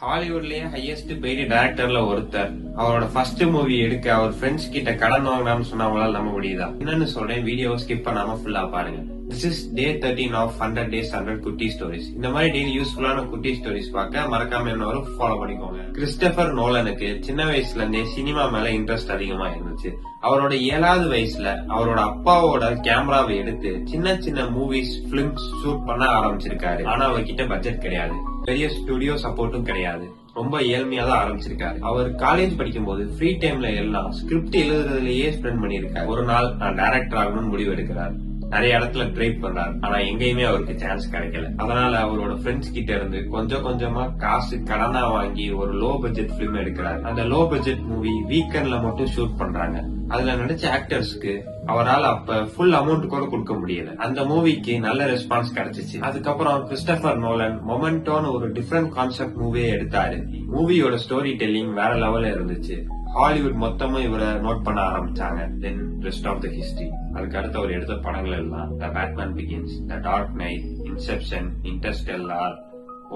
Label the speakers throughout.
Speaker 1: ஹாலிவுட்லயே highest paid டைரக்டர்ல ஒருத்தர் அவரோட first movie எடுக்க அவர் ஃப்ரெண்ட்ஸ் கிட்ட கடன் வாங்கினான்னு சொன்னா அவங்களால நம்ப முடியுதா? என்னன்னு சொல்றேன், வீடியோ ஸ்கிப் பண்ணாம ஃபுல்லா பாருங்க. This is day 13 of 100 days 100 குட்டி ஸ்டோரிஸ். இந்த மாதிரி டெய்லி யூஸ்ஃபுல்லான குட்டி ஸ்டோரிஸ் பார்க்க மறக்காம என்ன ஃபாலோ பண்ணிக்கோங்க. கிறிஸ்டபர் நோலனுக்கு சின்ன வயசுல இருந்தே சினிமா மேல இன்ட்ரெஸ்ட் அதிகமா இருந்துச்சு. அவரோட 7வது வயசுல அவரோட அப்பாவோட கேமராவை எடுத்து சின்ன சின்ன மூவிஸ், பிலிம்ஸ் ஷூட் பண்ண ஆரம்பிச்சிருக்காரு. ஆனா அவர்கிட்ட பட்ஜெட் கிடையாது, பெரிய ஸ்டுடியோ சப்போர்ட்டும் கிடையாது. ரொம்ப ஏழ்மையா தான் ஆரம்பிச்சிருக்காரு. அவர் காலேஜ் படிக்கும் போது ஃப்ரீ டைம்ல எல்லாம் ஸ்கிரிப்ட் எழுதுறதுலயே ஸ்பெண்ட் பண்ணிருக்காரு. ஒரு நாள் நான் டைரக்டர் ஆகணும்னு முடிவு எடுக்கிறார். நிறைய இடத்துல ட்ரை பண்றாரு, ஆனா எங்கேயுமே அவருக்கு சான்ஸ் கிடைக்கல. அதனால அவரோட ஃப்ரெண்ட்ஸ் கிட்ட இருந்து கொஞ்சம் கொஞ்சமா காசு கடனா வாங்கி ஒரு லோ பட்ஜெட் பிலிம் எடுக்கிறாரு. அந்த லோ பட்ஜெட் மூவி வீக்கெண்ட்ல மட்டும் ஷூட் பண்றாங்க. அதுல நடிச்ச ஆக்டர்ஸ்க்கு அவரால் அப்ப ஃபுல் அமௌண்ட் கூட கொடுக்க முடியல. அந்த மூவிக்கு நல்ல ரெஸ்பான்ஸ் கிடைச்சிச்சு. அதுக்கப்புறம் கிறிஸ்டபர் நோலன் மொமெண்டோன்னு ஒரு டிஃபரெண்ட் கான்செப்ட் மூவியே எடுத்தாரு. மூவியோட ஸ்டோரி டெல்லிங் வேற லெவல்ல இருந்துச்சு. ஹாலிவுட் மொத்தமும் இவரை நோட் பண்ண ஆரம்பிச்சாங்க. Then rest of the history. அதுக்கு அடுத்து அவர் எடுத்த படங்கள் எல்லாம் the Batman Begins, the Dark Knight, Inception, Interstellar,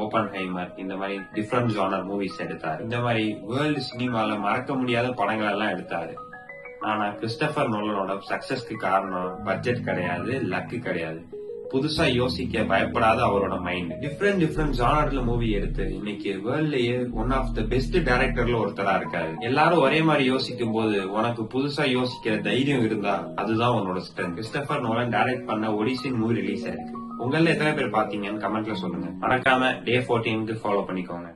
Speaker 1: Oppenheimer, இந்த மாதிரி டிஃபரெண்ட் ஜானர் மூவிஸ் எடுத்தாரு. இந்த மாதிரி வேர்ல்டு சினிமால மறக்க முடியாத படங்கள் எல்லாம் எடுத்தாரு. ஆனா கிறிஸ்டபர் நோலனோட சக்சஸ்க்கு காரணம் பட்ஜெட் கிடையாது, லக்கு கிடையாது, புதுசா யோசிக்க பயப்படாத அவரோட மைண்ட். டிஃப்ரெண்ட் ஜானர்ல மூவி எடுத்து இன்னைக்கு வேர்ல்ட்லயே ஒன் ஆஃப் த பெஸ்ட் டைரக்டர்ல ஒருத்தரா இருக்காரு. எல்லாரும் ஒரே மாதிரி யோசிக்கும் போது உனக்கு புதுசா யோசிக்கிற தைரியம் இருந்தா அதுதான் உன்னோட ஸ்ட்ரென்த். கிறிஸ்டபர் நோலன் டைரக்ட் பண்ண ஒடிசின் மூவி ரிலீஸ் ஆயிருக்கு. உங்கள எத்தனை பேர் பாத்தீங்கன்னு கமெண்ட்ல சொல்லுங்க. மறக்காம Day 14 ஃபாலோ பண்ணிக்கோங்க.